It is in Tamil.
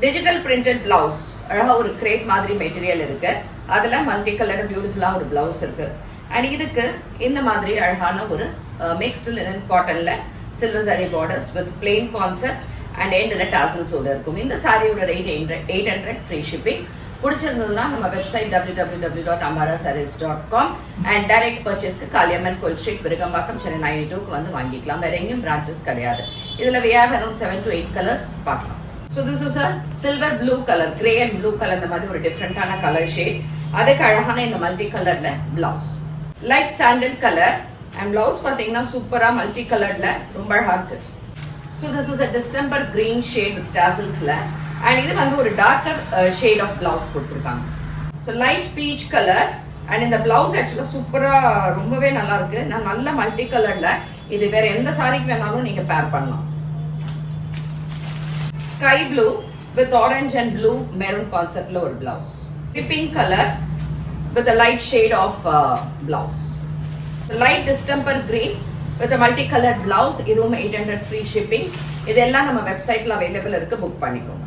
டிஜிட்டல் பிரிண்டட் பிளவுஸ் அழகா ஒரு கிரேப் மாதிரி மெட்டீரியல் இருக்கு. அதுல மல்டி கலர் பியூட்டிஃபுல்லா ஒரு பிளவுஸ் இருக்கு. அண்ட் இதுக்கு இந்த மாதிரி அழகான ஒரு மிக்ஸ்டு லினன் காட்டன்ல silver sari borders with plain concept and எண்ட்ல டாசல்ஸ் ஓட இருக்கும். இந்த சாரியோட ரேட் 800 ஃப்ரீ ஷிப்பிங். பிடிச்சிருந்ததுன்னா நம்ம வெப்சைட் www.ambarasarees.com அண்ட் டைரக்ட் பர்ச்சேஸ்க்கு காளியம்மன் கோயில் ஸ்ட்ரீட் விருகம்பாக்கம் சென்னை 92க்கு வந்து வாங்கிக்கலாம். வேற எங்கேயும் பிரான்ச்சஸ் கிடையாது. இதுல we have around 7 to 8 colours பார்க்கலாம். So this is a silver blue color, grey and blue color இந்த மாதிரி ஒரு டிஃபரெண்டான கலர் ஷேட். அதுக்கு அழகான இந்த மல்டி கலர்ல blouse. Light sandal colour and blouse பாத்தீங்கன்னா சூப்பரா மல்டி கலர்ல ரொம்ப அழகா இருக்கு. So this is a distemper green shade with tasselsல and இது வந்து ஒரு darker shade of blouse கொடுத்திருக்காங்க. So light peach color and இந்த blouse actually சூப்பரா ரொம்பவே நல்லா இருக்கு. நான் நல்ல மல்டி கலர்ல இது வேற எந்த சாரிக்கு வேணாலும் நீங்க பேர் பண்ணலாம். Sky blue with orange and blue maroon concept la or blouse. Pink color with a light shade of blouse. The light distemper green with a multicolored blouse. இதுவும் 800 free shipping. இதெல்லாம் நம்ம வெப்சைட்ல அவைலபிள் இருக்கு. புக் பண்ணிக்கோங்க.